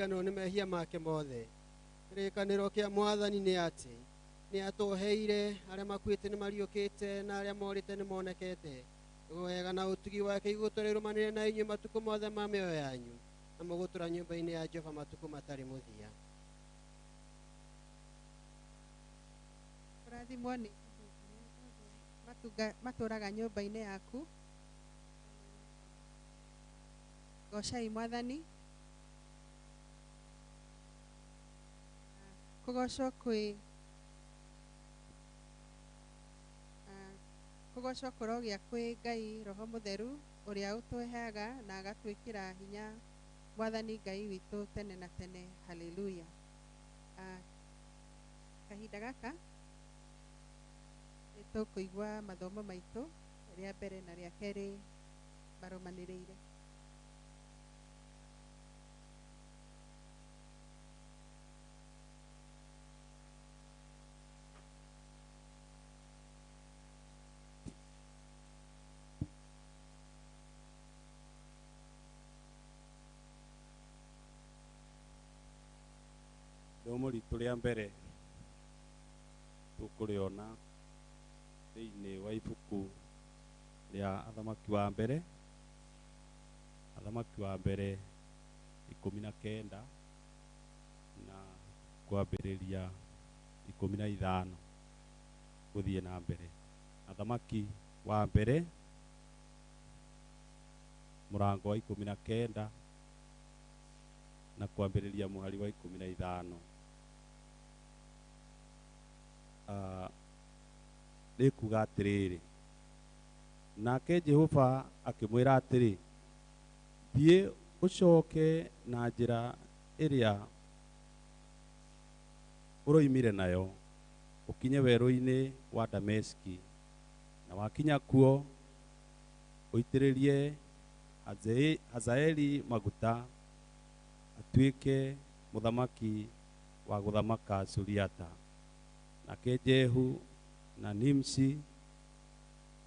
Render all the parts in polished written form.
ririkano nĩ mehia make mothe. Kĩrĩkanĩro kĩa Mwathani nĩ atĩ nĩ atũheire arĩa makuĩte nĩ mariũkĩte na arĩa morĩte nĩ monekete, wega na ũtugi wake igũtũra irũmanĩrĩre na inyuĩ matukũ mothe ma mĩoyo yanyu, na mũgũtũra nyũmba-inĩ ya Jehova matukũ matarĩ mũthia. Kũrathimwo nĩ matũraga nyũmba-inĩ yaku. Gocai Mwathani. Kũgocwo kũrogĩa kwĩ Ngai Roho Mũtheru ũrĩa ũtũheaga na agatwĩkĩra hinya, Mwathani Ngai witũ tene na tene. Haleluya. Kahinda gaka nĩtũkũigua mathomo maitũ rĩa mbere na rĩa kerĩ marũmanĩrĩire. Isomo ritũ rĩa mbere tũkũrĩona thĩinĩ wa ibuku rĩa Athamaki wa mbere, Athamaki wa mbere 19 na kwambĩrĩria 15 gũthiĩ na mbere. Athamaki wa mbere mũrango wa 19 na kwambĩrĩria mũhari wa 15. Nĩkuga atĩrĩrĩ, nake Jehova akĩmwĩra atĩrĩ, thiĩ ũcoke na njĩra ĩrĩa ũroimire nayo ũkinye werũ-inĩ wa Dameski, na wakinya kuo ũitĩrĩrie Hazaeli maguta atuĩke mũthamaki wa gũthamaka Suriata, nake Jehu na Nimshi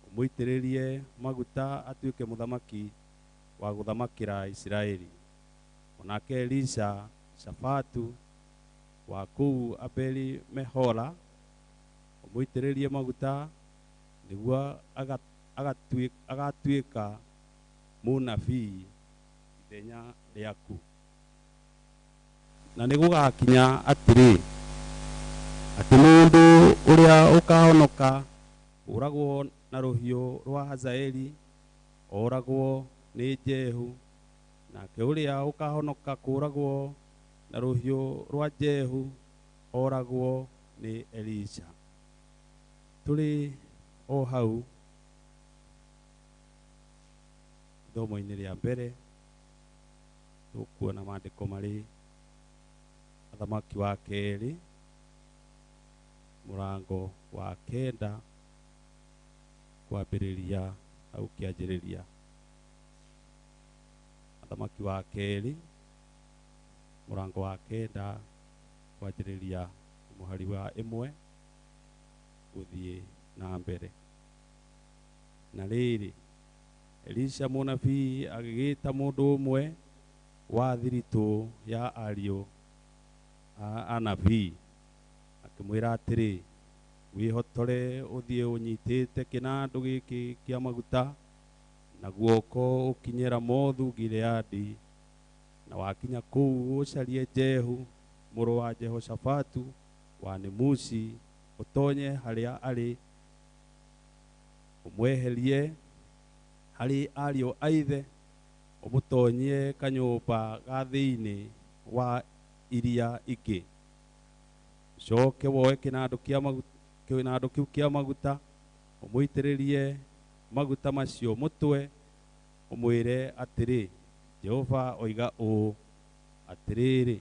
ũmũitĩrĩrie maguta atuĩke mũthamaki wa gũthamakĩra Isiraeli, onake Elisha Shafatu wa kũu Abeli Mehola ũmũitĩrĩrie maguta nĩguo agatuĩka mũnabii ithenya rĩaku. Na nĩgũgakinya atĩrĩ, atĩ mũndũ ũrĩa ũkahonoka ũragwo na rũhiũ rwa Hazaeli oragwo nĩ Jehu, nake ũrĩa ũkahonoka kũragwo na rũhiũ rwa Jehu oragwo nĩ Elisha. Tũrĩ o hau ithomo-inĩ rĩa mbere tũkuona maandĩko marĩ Athamaki wa kerĩ mũrango wa 9 kwambĩrĩria au kĩanjĩrĩria. Athamaki wa kerĩ mũrango wa 9 kwanjĩrĩria mũhari wa 1 gũthiĩ na mbere. Na rĩrĩ, Elisha mũnabii agĩgĩta mũndũ ũmwe wa thiritũ ya ariũ a anabii akĩmwĩra atĩrĩ, wĩhotore ũthiĩ ũnyitĩte kĩnandũ gĩkĩ kĩa maguta na guoko ũkinye Ramothu Gileadi, na wakinya kũu ũcarie Jehu mũrũ wa Jehoshafatu wa Nimushi, ũtonye harĩa arĩ, ũmweherie harĩ ariũ a ithe, ũmũtonyie kanyũmba ga thĩinĩ wa iria ingĩ. Coke woe kĩnandũ kĩu kĩa maguta ũmũitĩrĩrie maguta macio mũtwe, ũmwĩre atĩrĩ, Jehova oiga ũũ atĩrĩrĩ,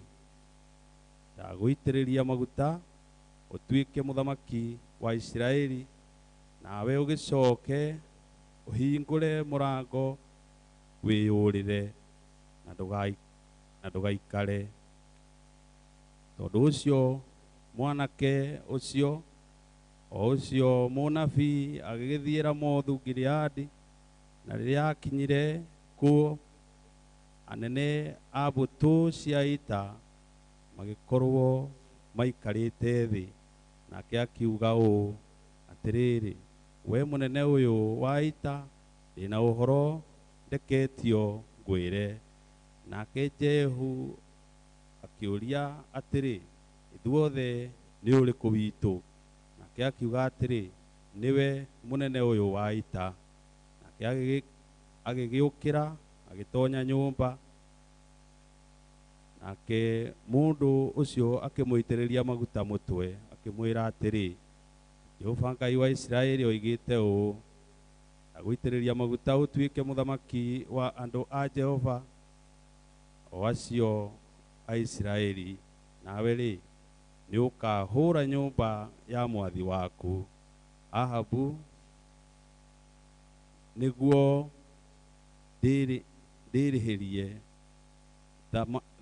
ndagũitĩrĩria maguta ũtuĩke mũthamaki wa Isiraeli, nawe ũgĩcoke ũhingũre mũrango wĩyũrĩre na ndũgaikare. Tondũ ũcio mwanake ũcio mũnabii agĩgĩthiĩ Ramothu Gileadi, na rĩrĩa akinyire kuo anene a mbũtũ cia ita magĩkorwo maikarĩte thĩ, nake akiuga ũũ atĩrĩrĩ, we mũnene ũyũ wa ita, ndĩna ũhoro ndeketio ngwĩre. Nake Jehu akĩũria atĩrĩ, ithuothe nĩ ũrĩkũ witũ? Nake akiuga atĩrĩ, nĩwe mũnene ũyũ wa ita. Nake agĩgĩũkĩra agĩtonya nyũmba, nake mũndũ ũcio akĩmũitĩrĩria maguta mũtwe, akĩmwĩra atĩrĩ, Jehova Ngai wa Isiraeli oigĩte ũũ, agũitĩrĩria maguta ũtuĩke mũthamaki wa andũ a Jehova, o acio a Isiraeli, nawe rĩ, nĩ ũkahũra nyũmba ya mwathi waku Ahabu, nĩguo ndĩrĩhĩrie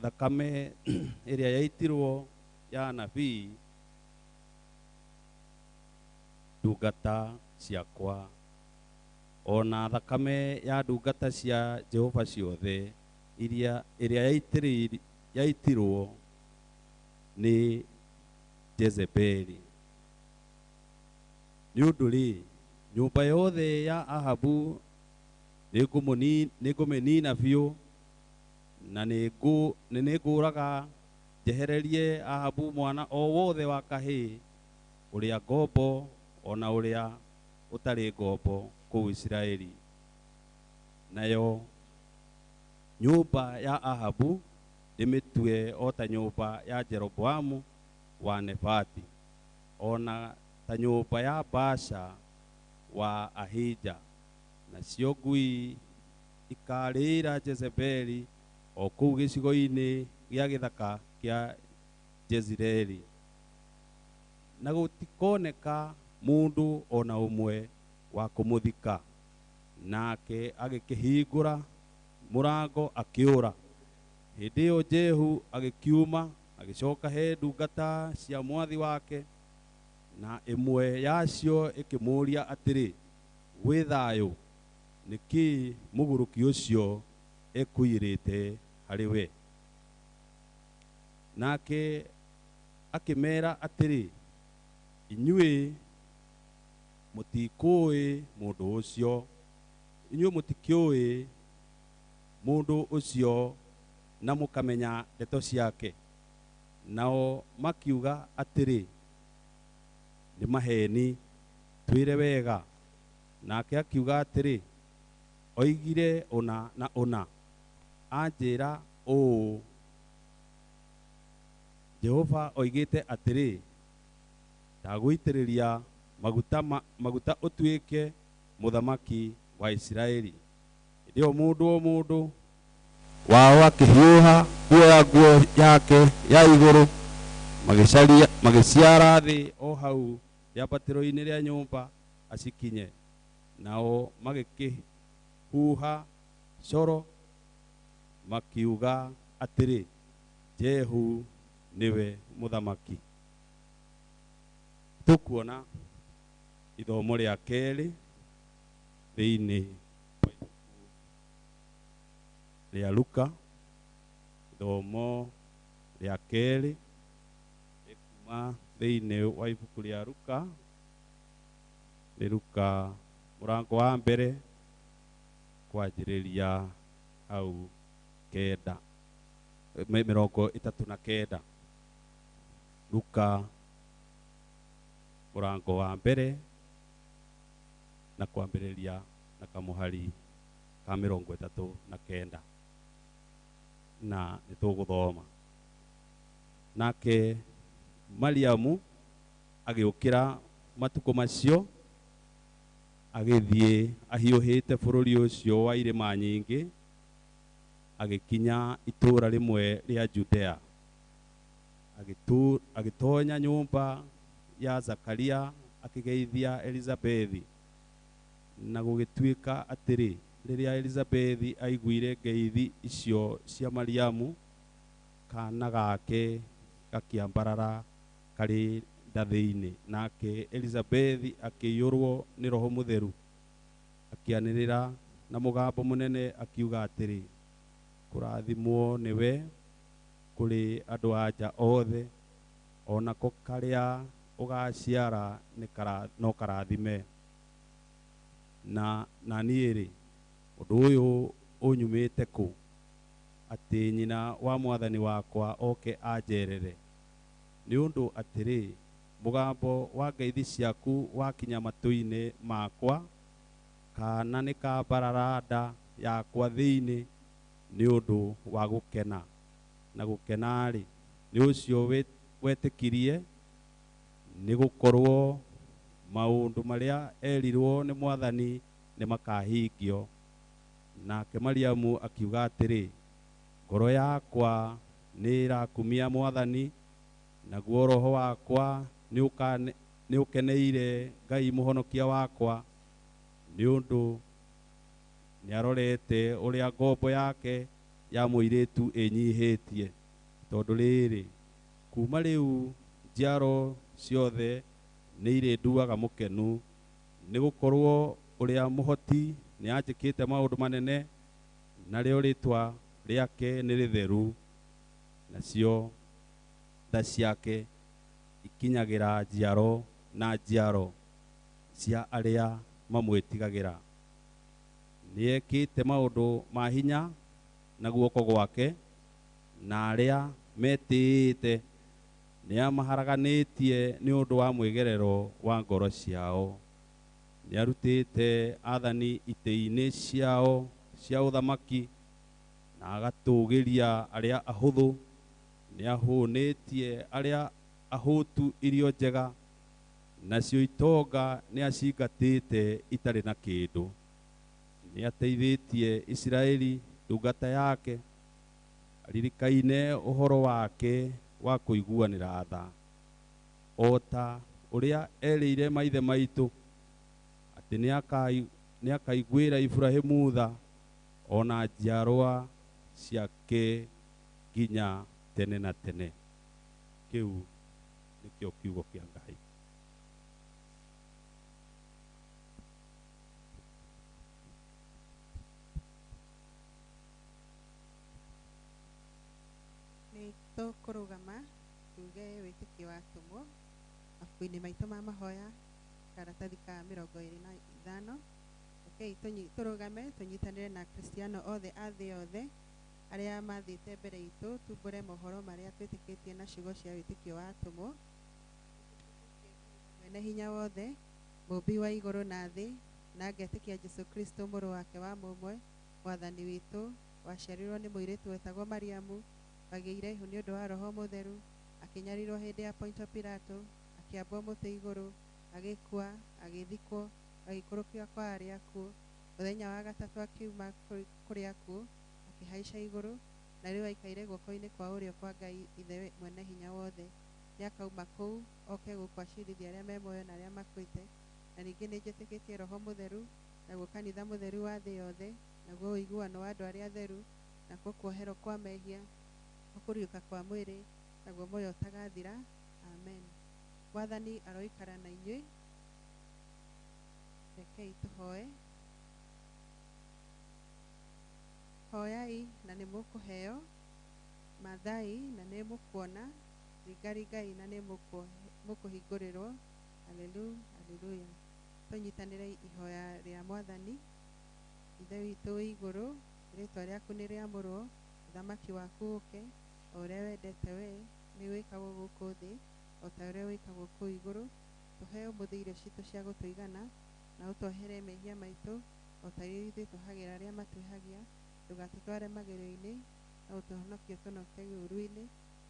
thakame ĩrĩa yaitirwo ya nabii ndungata ciakwa, ona thakame ya ndungata cia Jehova ciothe ĩrĩa yaitirwo nĩ Jezebeli. Nĩ ũndũ rĩ, nyũmba yothe ya Ahabu nĩngũmĩnina biũ, na nĩngũraga njehererie Ahabu mwana o wothe wa kahĩĩ, ũrĩa ngombo ona ũrĩa ũtarĩ ngombo kũu Isiraeli. Nayo nyũmba ya Ahabu ndĩmĩtue o ta nyũmba ya Jeroboamu wa Nebati, ona ta nyũmba ya Baasha wa Ahija, nacio ngui ikarĩra Jezebeli o kũu gĩcigo-inĩ gĩa gĩthaka kĩa Jezireeli, na gũtikoneka mũndũ ona ũmwe wa kũmũthika. Nake agĩkĩhingũra mũrango akĩũra. Hĩndĩ ĩyo Jehu agĩkiuma agĩcoka he ndungata cia mwathi wake, na ĩmwe yacio ĩkĩmũria atĩrĩ, gwĩ thayũ, nĩkĩ mũgũrũki ũcio ekũirĩte harĩ we? Nake akĩmera atĩrĩ, inyuĩ mũtikũĩ mũndũ ũcio, inyuĩ mũtikĩũĩ mũndũ ũcio na mũkamenya ndeto ciake. Nao makiuga atĩrĩ, nĩ maheni, twĩre wega. Nake akiuga atĩrĩ, oigire ona na ona, anjĩra ũũ, Jehova oigĩte atĩrĩ, ndagũitĩrĩria maguta ũtuĩke mũthamaki wa Isiraeli. Hĩndĩ ĩyo mũndũ o mũndũ wao akĩhiũha kuoya nguo yake ya igũrũ, magĩciara thĩ o hau rĩambatĩro-inĩ rĩa nyũmba acikinye. Nao magĩkĩhuha coro makiuga atĩrĩ, Jehu nĩwe mũthamaki. Tũkuona ithomo rĩa kerĩ thĩinĩ rĩa Luka, ithomo rĩa kerĩ kuma thĩinĩ wa ibuku rĩa Luka, nĩ Luka mũrango wa mbere kwanjĩrĩria hau kenda, 39. Luka mũrango wa mbere na kwambĩrĩria na kamũhari ka 39, na nĩtũgũthoma. Nake Mariamu agĩũkĩra matukũ macio, agĩthiĩ ahiũhĩte bũrũri ũcio wa irĩma nyingĩ, agĩkinya itũũra rĩmwe rĩa Judea, agĩtonya nyũmba ya Zakaria akĩgeithia Elizabethi. Na gũgĩtuĩka atĩrĩ, rĩrĩa Elizabethi aiguire ngeithi icio cia Mariamu, kana gake gakĩambarara karĩ ndathĩ-inĩ. Nake Elizabethi akĩiyũrwo nĩ Roho Mũtheru, akĩanĩrĩra na mũgambo mũnene akiuga atĩrĩ, kurathimwo niwe kuri andu anja othe, ona ko karia ugaciara no karathime. Na niĩ-rĩ, ũndũ ũyũ ũnyumĩte kũ, atĩ nyina wa mwathani wakwa oke anjerere? Nĩ ũndũ atĩrĩ, mũgambo wa ngeithi ciaku wakinya matũ-inĩ makwa, kana nĩ kambarara nda yakwa thĩinĩ, nĩ ũndũ wa gũkena. Na gũkena-rĩ, nĩ ũcio wetĩkirie, nĩ gũkorwo maũndũ marĩa erirwo nĩ mwathani nĩ makahingio. Nake Mariamu akiuga atĩrĩ, ngoro yakwa nĩ ĩrakumia mwathani, naguo roho wakwa nĩ ũkeneire Ngai mũhonokia wakwa, nĩ ũndũ nĩ arorete ũrĩa ngombo yake ya mũirĩtu ĩnyihĩtie. Tondũ rĩrĩ, kuma rĩu njiaro ciothe nĩ irĩnduaga mũkenu, nĩ gũkorwo ũrĩa mũhoti nĩ anjĩkĩte maũndũ manene, narĩo rĩtwa rĩake nĩ rĩtheru, nacio tha ciake ikinyagĩra njiaro na njiaro cia arĩa mamwĩtigagĩra. Nĩ ekĩte maũndũ ma hinya na guoko gwake, na arĩa metĩĩte nĩ amaharaganĩtie nĩ ũndũ wa mwĩgerero wa ngoro ciao. Nĩ arutĩte athani itĩ-inĩ ciao cia ũthamaki, na agatũgĩria arĩa ahũthũ. Nĩ ahũnĩtie arĩa ahũtu irio njega, nacio itonga nĩ acingatĩte itarĩ na kĩndũ. Nĩ ateithĩtie Isiraeli ndungata yake, aririkaine ũhoro wake wa kũiguanĩra tha, o ta ũrĩa erĩire maithe maitũ atĩ nĩ akaiguĩra Iburahĩmu tha, ona njiarwa ciake nginya tene na tene. Kĩu nĩkĩo kiugo kĩa Ngai. Nĩ tũkũrũgama tuge wĩtĩkio wa tũmwo mabuku-inĩ maitũ ma mahoya, karatathi ka 25. Okay, tũrũgame tũnyitanĩre na Kristiano othe a thĩ yothe arĩa mathiĩte mbere itũ, tumbũre mohoro marĩa twĩtĩkĩtie na ciugo cia wĩtĩkio wa tũmwo. Mwene hinya wothe, mũmbi wa igũrũ na thĩ, na ngetĩkia Jesũ Kristo mũrũ wake wa mũmwe, mwathani witũ, waciarirwo nĩ mũirĩtu wetagwo Mariamu, wagĩire ihu nĩ ũndũ wa Roho Mũtheru, akĩnyarirwo hĩndĩ ya Pontio Pilato, akĩambwo mũtĩ igũrũ, agĩkua, agĩthikwo, agĩikũrũkio kwa arĩa akuũ, mũthenya wa gatatũ akiuma kũrĩ akuũ, akĩhaica igũrũ, na rĩu aikaire guoko-inĩ kwa ũrĩo kwa Ngai ithe mwene hinya wothe. Nĩ akauma kũu oke gũkũ acirithia arĩa me muoyo na arĩa makuĩte. Na ningĩ nĩ njĩtĩkĩtie Roho Mũtheru, naguo kanitha mũtheru wa thĩ yothe, naguo ũiguano wa andũ arĩa atheru, nakuo kuoherwo kwa mehia, kũriũka kwa mwĩrĩ, naguo muoyo ũtagathira. Amen. Mwathani aroikara na inyuĩ. Rekei tũhoe. Hoyai na nĩ mũkũheo, mathai na nĩ mũkuona, ringaringai na nĩ mũkũhingũrĩrwo. Haleluya. Tũnyitanĩre ihoya rĩa Mwathani. Ithe witũ wĩ igũrũ, rĩĩtwa rĩaku nĩ rĩamũrwo, ũthamaki waku ũke, o ũrĩa wendete wee nĩ wĩkagwo gũkũ thĩ, o ta ũrĩa wĩkagwo kũu igũrũ. Tũhe ũmũthĩ irio citũ cia gũtũigana, na ũtwehere mehia maitũ, o ta iria ithuĩ tũhagĩra arĩa matwĩhagia, ndũgatũtware magerio-inĩ, na ũtũhonokie ũtũnoke ũũru-inĩ,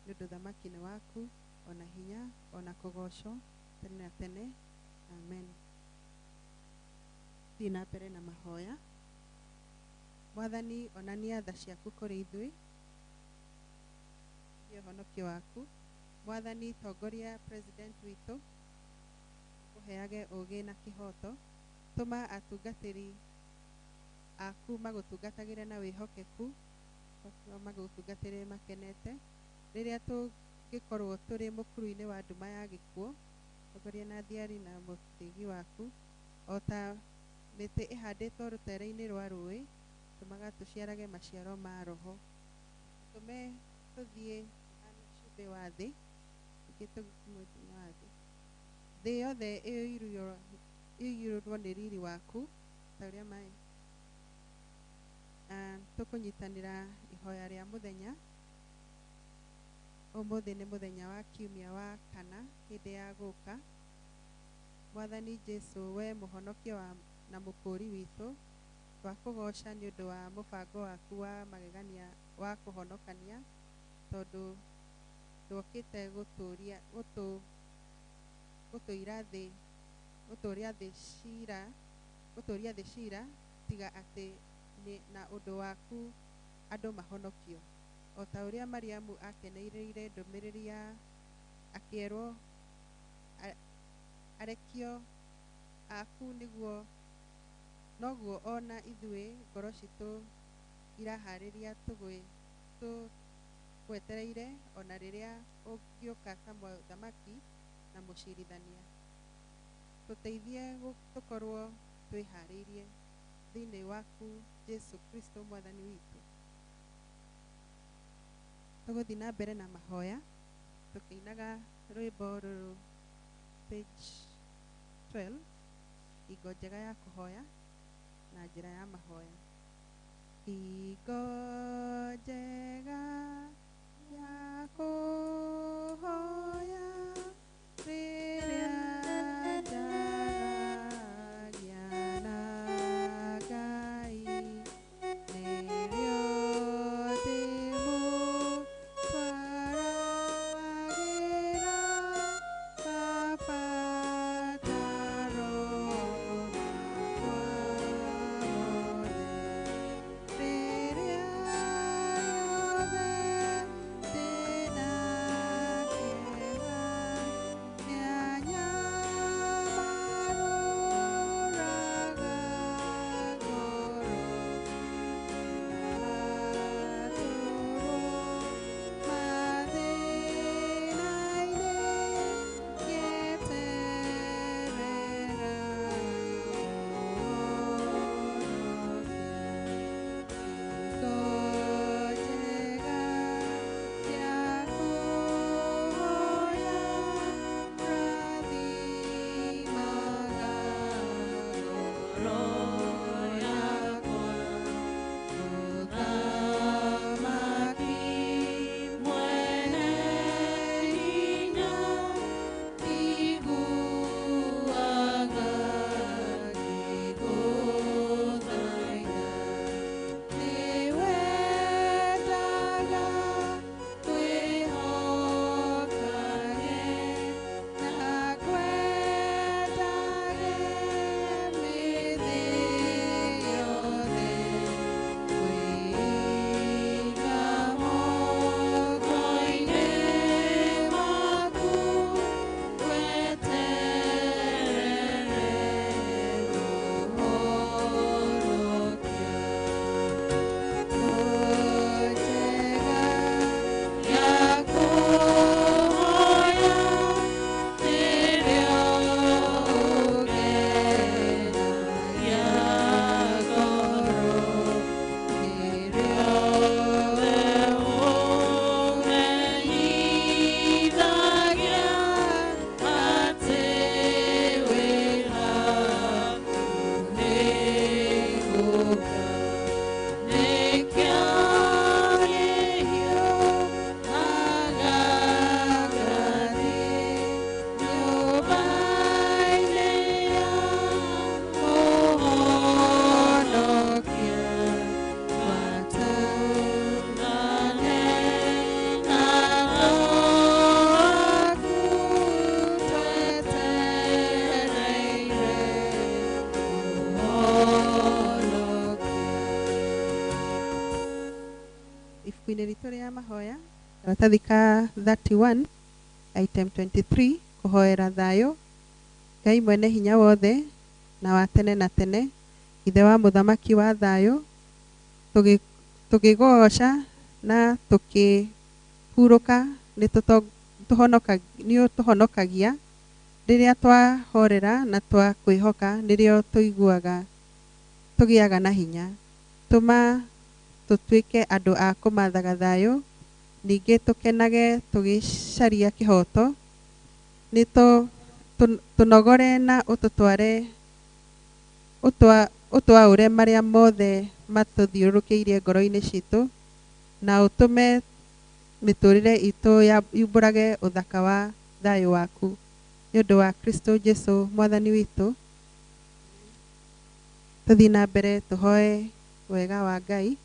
nĩ ũndũ ũthamaki nĩ waku, ona hinya, ona kũgocwo tene na tene. Amen. Thiĩ na mbere na mahoya. Mwathani, onania tha ciaku kũrĩ ithuĩ, ũhonokio waku. Mwathani, tongoria president witũ, ũheage ũũgĩ na kĩhoto. Tũma atungatĩri aku magũtungatagĩre na wĩhokeku, magũtungatĩre makenete. Rĩrĩa tũngĩkorwo tũrĩ mũkuru-inĩ wa nduma ya gĩkuũ, tongoria na thiari na mũtigi waku, o ta mĩtĩ ĩhandĩtwo rũtere-inĩ rwa rũĩ, tũmaga tũciarage maciaro ma Roho. tume tuthie cumbĩ wa thĩ mũtino wa thĩ thĩ yothe ĩiyũrwo nĩ riri waku ta ũrĩa maĩ tũkũnyitanĩra ihoya rĩa mũthenya. Ũmũthĩ nĩ mũthenya wa kiumia wa kana hĩndĩ ya gũka. Mwathani Jesũ, we mũhonokia na mũkũũri witũ, twakũgoca nĩ ũndũ wa mũbango waku wa magegania wa kũhonokania, tondũ ndũkĩte gũtũũria thĩ cira tiga atĩ na ũndũ waku andũ mahonokio. O ta ũrĩa Mariamu akeneire ndũmĩrĩri ya akĩerwo arekio aku noguo ona ithuĩ ngoro citũ iraharĩria tũgwetereire ona rĩrĩa ũngĩũka ta mũthamaki na mũcirithania. Tũteithie tũkorwo twĩharĩirie thĩinĩ waku Jesũ Kristo mwathani witũ. Tũgũthiĩ na mbere na mahoya tũkĩinaga rwĩmbo rũrũ page 12, hingo njega ya kũhoya na njĩra ya mahoya. Hingo njega ya kũhoya rĩrĩa njaragia na Ngai, nĩrĩo ndĩmũtwaragĩra mabataro makwa mothe. Rĩrĩa rĩothe ndĩna kĩeha, nĩanyamarũraga ngoro, ngatũrwo mathĩna-inĩ ngĩeterera ibuku-inĩ ritũ rĩa mahoya karatathi ka 31 item 23 kũhoera thayũ. Ngai mwene hinya wothe na wa tene na tene, ithe wa mũthamaki wa thayũ, tũgĩgoca na tũkĩhurũka nĩ ũtũhonokagia rĩrĩa twahorera na twakwĩhoka, nĩrĩo tũiguaga tũgĩaga na hinya. Tũma tũtuĩke andũ a kũmathaga thayũ, ningĩ tũkenage tũgĩcaria kĩhoto, tũnogore na ũtwaũre marĩa mothe matũthiũrũrũkĩirie ngoro-inĩ citũ, na ũtũme mĩtũrĩre itũ yumbũrage ũthaka wa thayũ waku, nĩ ũndũ wa Kristo Jesũ mwathani witũ. Tũthiĩ na mbere tũhoe wega wa Ngai.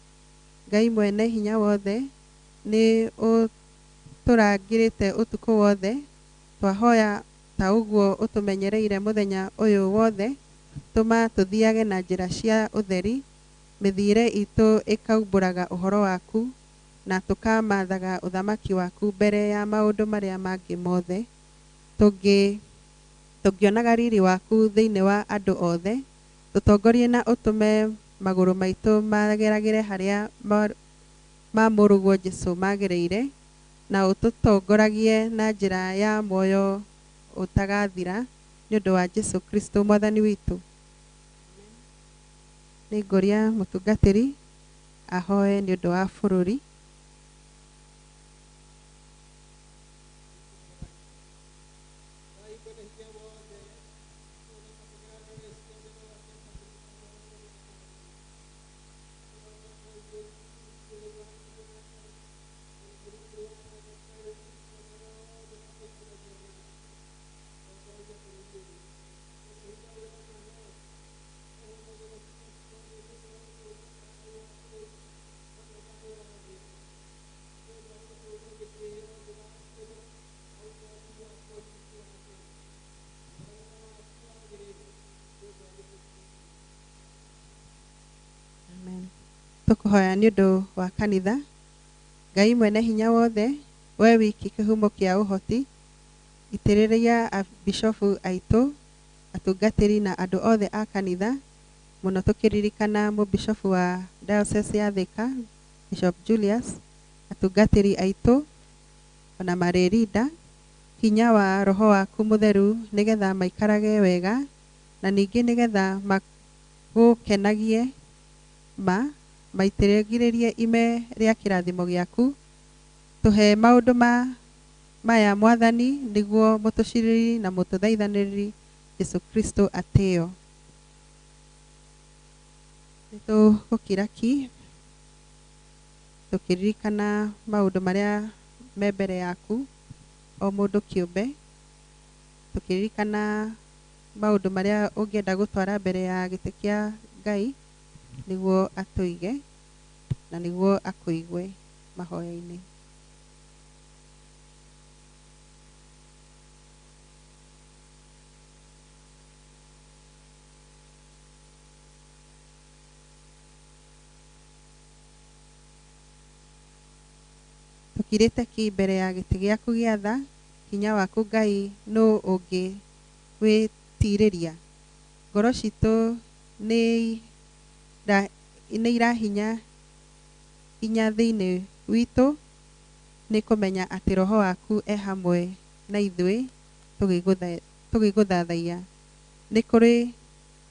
Ngai mwene hinya wothe nĩ ũtũrangĩrĩte ũtukũ wothe, twahoya ta ũguo ũtũmenyereire mũthenya ũyũ wothe, tũma tũthiage na njĩra cia ũtheri, mĩthiĩre itũ ĩkaumbũraga ũhoro waku, na tũkamathaga ũthamaki waku mbere ya maũndũ marĩa mangĩ mothe, tũngĩonaga riri waku thĩinĩ wa andũ othe, tũtongorie na ũtũme magũrũ maitũ mageragĩre harĩa ma mũrũguo Jesũ magereire, na ũtũtongoragie na njĩra ya muoyo ũtagathira, nĩ ũndũ wa Jesũ Kristo mwathani witũ. Nĩ ngoria mũtungatĩri ahoe nĩ ũndũ wa bũrũri. Tũkũhoya nĩ ũndũ wa kanitha. Ngai mwene hinya wothe, we wiki kĩhumo kĩa ũhoti, itĩrĩria bishofu aitũ, atungatĩri na andũ othe a kanitha, mũno tũkĩririkana mũbishofu wa diocese ya Thika, Bishop Julius, atungatĩri aitũ, ona marĩrinda, hinya wa roho waku mũtheru nĩgetha maikarage wega, na ningĩ nĩgetha magũkenagie maitĩrĩrie ime rĩa kĩrathimo gĩaku, tũhe maũndũ maya mwathani, nĩguo mũtũcirĩri na mũtũthaithanĩrĩri Jesũ Kristo atĩo. Nĩtũgũkĩra ki tũkĩririkana maũndũ marĩa me mbere yaku, o mũndũ kĩũmbe, tũkĩririkana maũndũ marĩa ũngĩenda gũtwara mbere ya gĩtĩ kĩa Ngai, nĩguo atũige na nĩguo akũigue mahoya-inĩ. Tũkirĩte ki mbere ya gĩtĩ gĩaku gĩa tha, hinya waku Ngai nũ ũngĩ wĩtirĩria. Ngoro citũ nĩ irahinya thĩinĩ witũ, nĩ kũmenya atĩ roho waku e hamwe na ithuĩ tũgĩgũthathaiya. Nĩ kũrĩ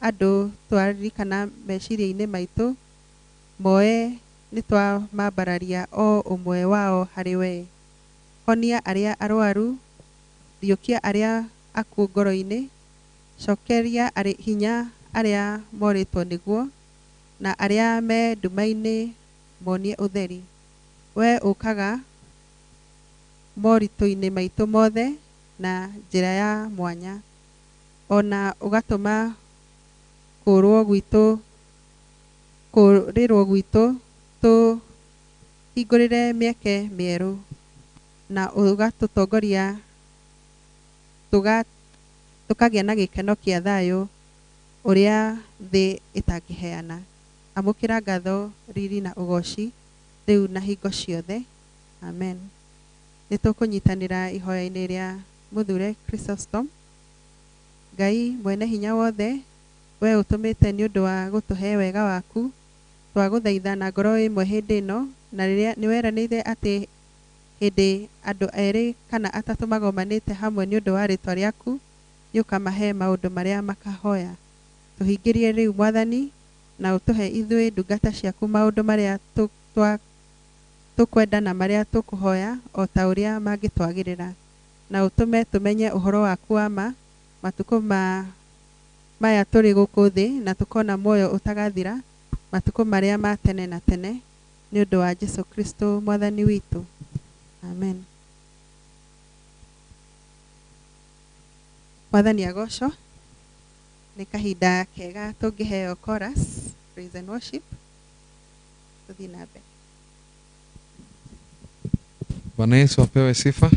andũ twaririkana meciria-inĩ maitũ, moe nĩ twamambararia o ũmwe wao harĩ we. Honia arĩa arwaru, riũkia arĩa akuũ ngoro-inĩ, cokeria hinya arĩa morĩtwo nĩguo, na arĩa me nduma-inĩ monie ũtheri. We ũkaga moritũ-inĩ maitũ mothe na njĩra ya mwanya, ona ũgatũma kũũrĩrwo gwitũ tũhingũrĩre mĩeke mĩerũ, na ũgatũtongoria tũkagĩa na gĩkeno kĩa thayũ ũrĩa thĩ ĩtangĩheana. Amũkĩra ngatho, riri na ũgoci rĩu na hingo ciothe. Amen. Nĩtũkũnyitanĩra ihoya-inĩ rĩa mũthure Chrysostom. Ngai mwene hinya wothe, we ũtũmĩte nĩ ũndũ wa gũtũhe wega waku, twagũthaitha na ngoro ĩmwe hĩndĩ ĩno, na rĩrĩa nĩweranĩire atĩ hĩndĩ andũ erĩ kana atatũ magomanĩte hamwe nĩ ũndũ wa rĩtwa rĩaku, nĩũkamahe maũndũ marĩa makahoya. Tũhingĩrie rĩu Mwathani, na ũtũhe ithuĩ ndungata ciaku maũndũ marĩa tukwenda na marĩa tũkũhoya o ta ũrĩa mangĩtwagĩrĩra, na ũtũme tũmenye ũhoro waku wa ma matukũ maya tũrĩ gũkũ thĩ, na tũkona muoyo ũtagathira matukũ marĩa ma tene na tene, nĩ ũndũ wa Jesũ Kristo mwathani witũ. Amen. Mwathani agocwo. Nĩ kahinda kega tũngĩheo chorus, praise and worship. Tuthiĩ na mbere. Bwana Yesu apewe sifa.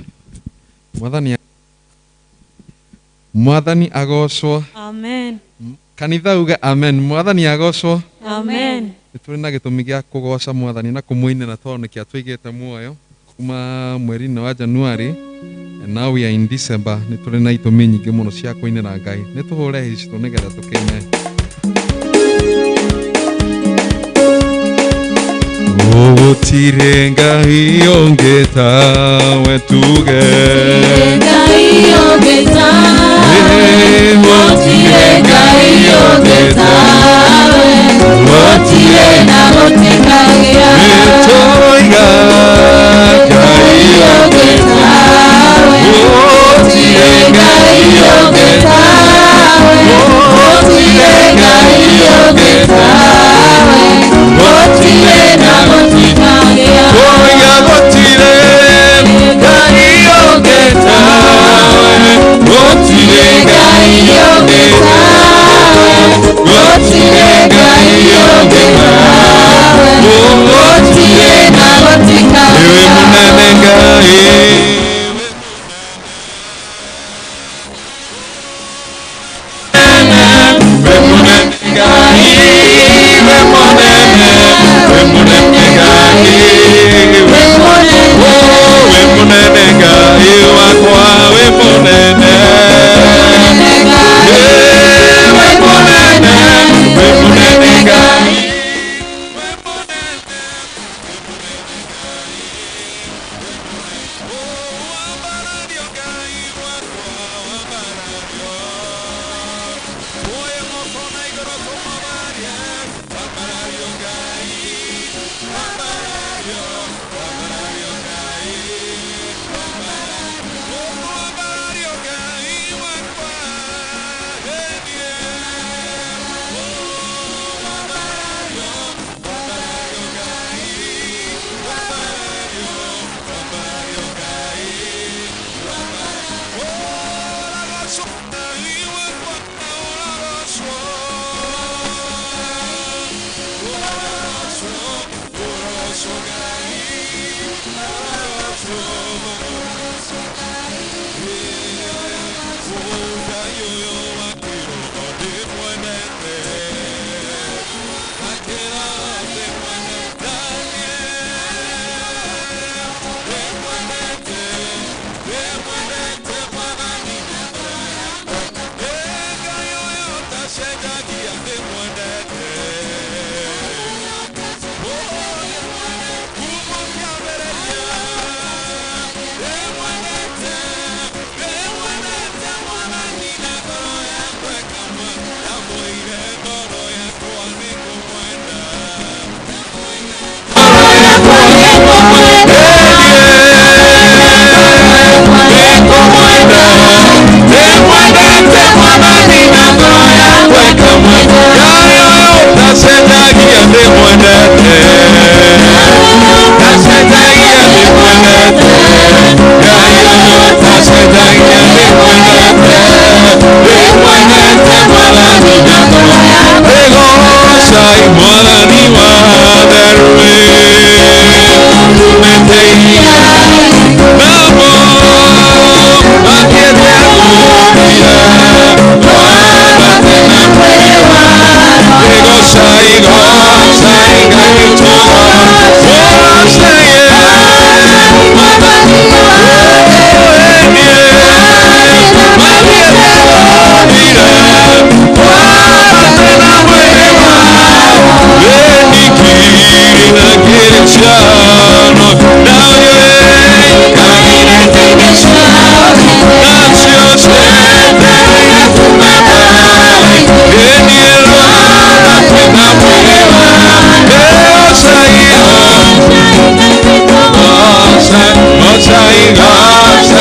Mwathani agocwo. Amen. Kanitha uga amen. Mwathani agocwo. Amen. Tũrĩ na gĩtũmi gĩa kũgoca Mwathani na kũmũinĩra tondũ nĩkĩo tũigĩte muoyo kuma mweri-inĩ wa January, and now we are in December. Nĩ tũrĩ na itũmi nyingĩ mũno cia kũinĩra Ngai. Nĩ tũhũre hicitũ nĩgetha tũkĩine. Gũtirĩ Ngai ũngĩ tawe tuge. Ngai ũngĩ tawe. Gũtirĩ Ngai ũngĩ tawe. Gũtirĩ na gũtikagĩa. Nĩtũiga Ngai ũngĩ tawe. Gũtirĩ Ngai ũngĩ tawe. Gũtirĩ Ngai ũngĩ tawe. Gũtirĩ na gũtikagĩa. Tũiga gũtirĩ Ngai ũngĩ tawe. Gũtirĩ Ngai ũngĩ tawe. Gũtirĩ Ngai ũngĩ tawe. Gũtirĩ na gũtikagĩa. Iwe mũnene Ngai. We munene Ngai wakwa, we munene